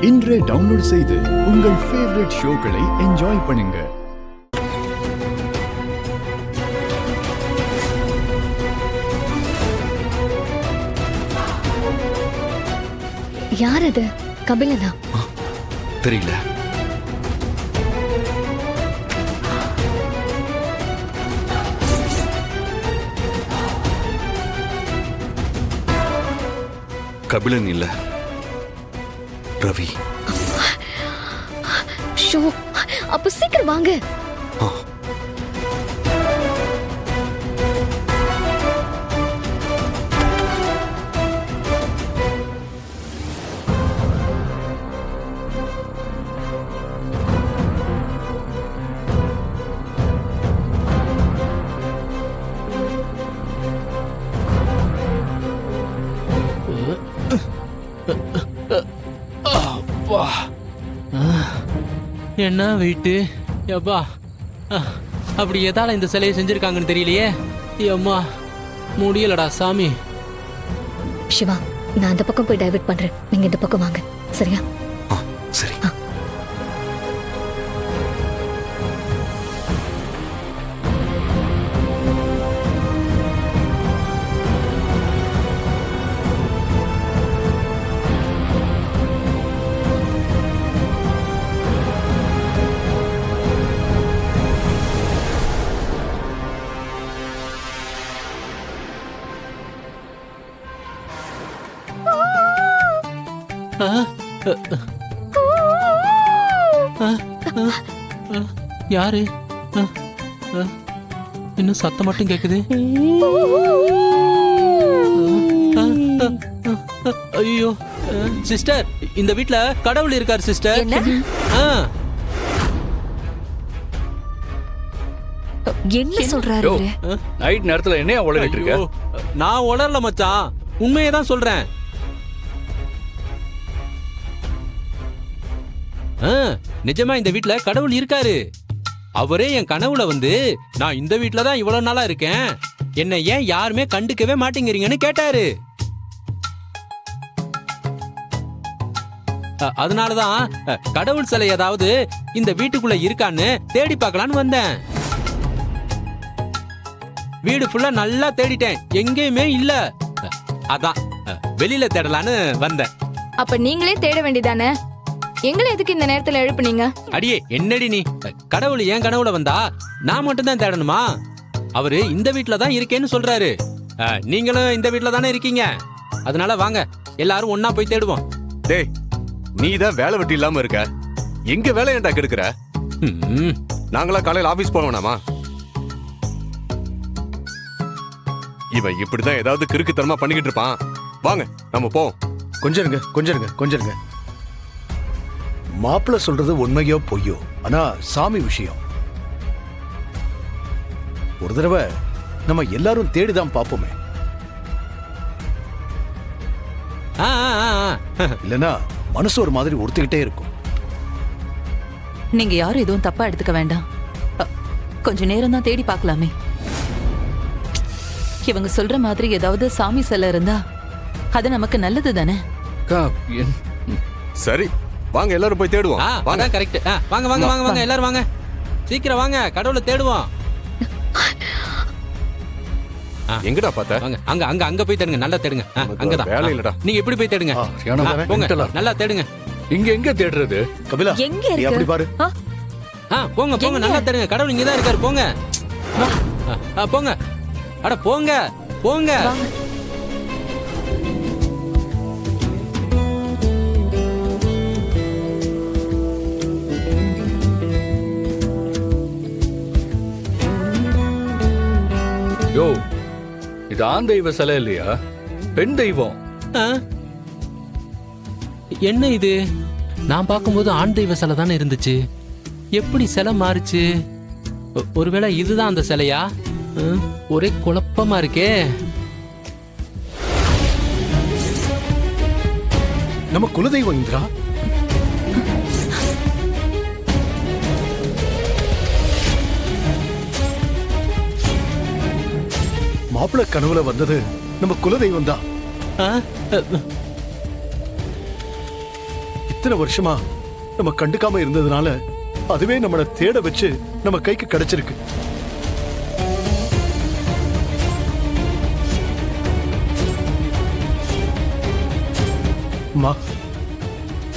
இன்றே டவுன்லோட் செய்து உங்கள் ஃபேவரட் ஷோக்களை என்ஜாய் பண்ணுங்க. யார் அது? கபிலனா? தெரியல. கபிலன் இல்ல, ரவி. ஷோ, அப்ப சீக்கிரம் வாங்க. என்ன வெயிட்டு எப்பா, அப்படி எதால இந்த சிலையை செஞ்சிருக்காங்கன்னு தெரியலையே. அம்மா முடியலடா சாமி. சிவா, நான் அந்த பக்கம் போய் டைவர்ட் பண்றேன், நீங்க இந்த பக்கம் வாங்க. சரியா? சரி. யாரு? இன்னும் சத்தம் மட்டும் கேக்குது. ஐயோ சிஸ்டர், இந்த வீட்ல கடவுள் இருக்காரு சிஸ்டர். என்ன சொல்றாரு? நைட் நேரத்துல என்ன உளறிட்டு இருக்க? நான் உளரல மச்சான், உண்மையை தான் சொல்றேன். நிஜமா இந்த வீட்ல கடவுள் இருக்காரு. அவரே என் கனவுல வந்து, நான் இந்த வீட்ல தான் இவ்வளவு நாளா இருக்கேன், என்ன ஏன் யாருமே கண்டுக்கவே மாட்டேங்கிறீங்கன்னு கேட்டாரு. அதனாலதான் கடவுள் சிலை ஏதாவது இந்த வீட்டுக்குள்ள இருக்கான்னு தேடி பார்க்கலான்னு வந்தேன். வீடு ஃபுல்லா நல்லா தேடிட்டேன், எங்கேயுமே இல்ல. அதான் வெளியில தேடலான்னு வந்தேன். அப்ப நீங்களே தேட வேண்டியதானே? எங்களை எதுக்கு இந்த நேரத்துல எழுப்புனீங்க? அடியே என்னடி நீ? கடவுள் என் கனவுல வந்தா நான் மட்டும் தான் தேடணுமா? அவரு இந்த வீட்ல தான் இருக்கேன்னு சொல்றாரு. நீங்களும் இந்த வீட்ல தானே இருக்கீங்க, அதனால வாங்க எல்லாரும் ஒன்னா போய் தேடுவோம். டேய், நீ தான் வேலை வெட்டி இல்லாம இருக்க, எங்க வேலை ஏன்டா கெடுக்கிற? நாங்களா காலையில ஆபீஸ் போக வேணாமா? இவன் இப்படிதான் ஏதாவது கிறுக்குத்தனமா பண்ணிக்கிட்டு இருப்பான். வாங்க நம்ம போவோம். கொஞ்சம் இருங்க. மாப்பிள்ள சொல்றது உண்மையோ பொய்யோ, ஆனா சாமி விஷயம் ஒரு தடவை நம்ம எல்லாரும் தேடிதான் பாப்போமே. இல்லனா மனசு ஒரு மாதிரி உறுத்திக்கிட்டே இருக்கும். நீங்க யாரும் எதுவும் தப்பா எடுத்துக்க வேண்டாம், கொஞ்ச நேரம் தான் தேடி பார்க்கலாமே. இவங்க சொல்ற மாதிரி ஏதாவது சாமி சிலை இருந்தா அது நமக்கு நல்லது தானே. சரி வாங்க எல்லாரும் போய் தேடுவோம். வாங்க. கரெக்ட். வாங்க வாங்க வாங்க வாங்க எல்லாரும் வாங்க, சீக்கிரம் வாங்க, கடவுளை தேடுவோம். எங்கடா பார்த்த? வாங்க அங்க அங்க அங்க போய் தேடுங்க, நல்லா தேடுங்க. அங்கதான் வேலை இல்லடா. நீங்க எப்படி போய் தேடுங்க, போங்க நல்லா தேடுங்க. இங்க எங்க தேடுறது? கபிலா, எங்க நீ அப்படி பாரு. போங்க போங்க, நல்லா தேடுங்க, கடவுள் இங்கதான் இருக்காரு. போங்க போங்க, அட போங்க போங்க. யோ, இது ஆண் தெய்வ சிலை இல்லையா, பெண் தெய்வம். என்ன இது? நான் பார்க்கும்போது ஆண் தெய்வ சிலை தானே இருந்துச்சு, எப்படி சிலை மாறுச்சு? ஒருவேளை இதுதான் அந்த சிலையா? ஒரே குழப்பமா இருக்கே. நம்ம குலதெய்வம் இந்திரா. மாப்பிள்ள கனவுல வந்தது நம்ம குலதெய்வம் தான். இத்தனை வருஷமா நம்ம கண்டுக்காம இருந்ததுனால அதுவே நம்மளை தேட வச்சு நம்ம கைக்கு கிடைச்சிருக்கு. அம்மா,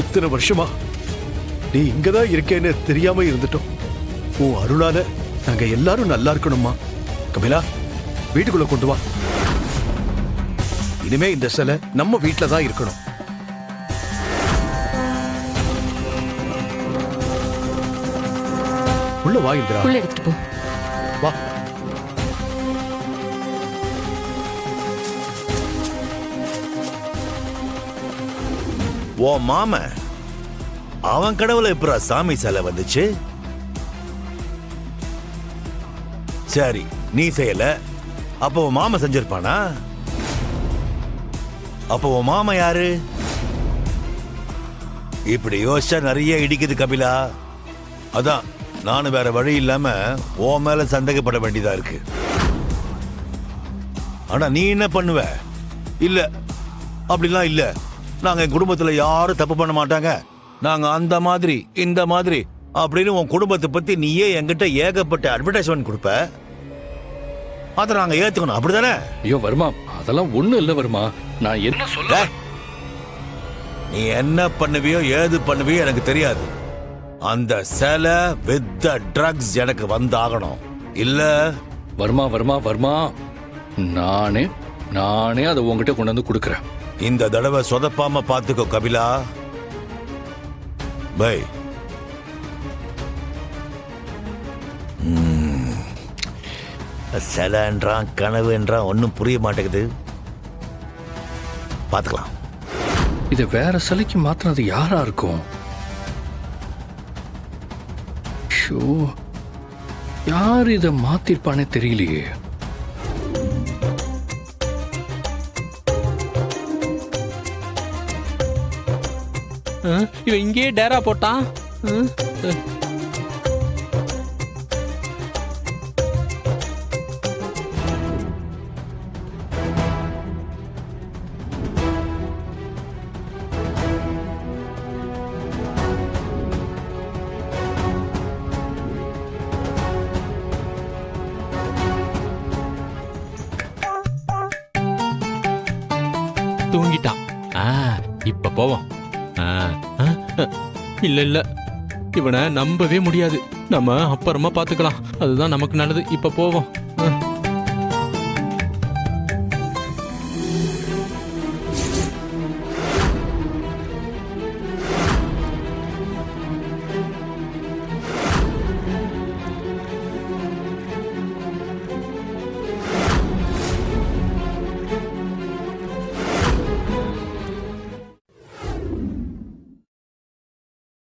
இத்தனை வருஷமா நீ இங்கதான் இருக்கேன்னு தெரியாம இருந்துட்டோம். உன் அருளால நாங்க எல்லாரும் நல்லா இருக்கணும்மா. கபிலா, வீட்டுக்குள்ள கொண்டு வா. இனிமே இந்த சிலை நம்ம வீட்டுல தான் இருக்கணும். உள்ள வா இந்திரா, உள்ள எடுத்துட்டு போ. வா. ஓ மாம அவன் கடவுளை எப்பரா சாமி சிலை வந்துச்சு? சரி, நீ செய்யல, அப்போ உன் மாமா செஞ்சிருப்பானா? அப்போ உன் மாமா யாரு? இப்படி யோசிச்சா நிறைய இடிக்குது கபிலா. அதான் நானும் வேற வழி இல்லாம உன் மேல சந்தேகப்பட வேண்டியதா இருக்கு. ஆனா நீ என்ன பண்ணுவ? இல்ல, அப்படிலாம் இல்ல, நாங்க என் குடும்பத்துல யாரும் தப்பு பண்ண மாட்டாங்க, நாங்க அந்த மாதிரி இந்த மாதிரி அப்படின்னு உன் குடும்பத்தை பத்தி நீயே என்கிட்ட ஏகப்பட்ட அட்வர்டைஸ்மெண்ட் கொடுப்ப. அதை நாங்க ஏத்துக்கணும், அப்படிதானே? ஐயோ வர்மா, அதெல்லாம் ஒண்ணும் இல்ல வர்மா. நான் என்ன சொல்ல, நீ என்ன பண்ணுவியோ ஏது பண்ணுவியோ எனக்கு தெரியாது. அந்த சிலை வித் ட்ரக்ஸ் எனக்கு வந்தாகணும். இல்ல வர்மா வர்மா வர்மா, நானே அதை உங்ககிட்ட கொண்டு வந்து கொடுக்கறேன். இந்த தடவை சொதப்பாம பாத்துக்கோ கபிலா. பை. சிலைன்றான், கனவு என்றான், ஒன்னும் புரிய மாட்டேங்குது. பாத்துக்கலாம். இதை வேற சிலைக்கு மாத்தினது யாரா இருக்கும்? ஷோ, யார் இதை மாத்திருப்பானே தெரியலையே. இவன் இங்கேயே டேரா போட்டான். தூங்கிட்டான். இப்ப போவோம். இல்ல இல்ல, இவனை நம்பவே முடியாது. நம்ம அப்புறமா பாத்துக்கலாம், அதுதான் நமக்கு நல்லது. இப்ப போவோம்.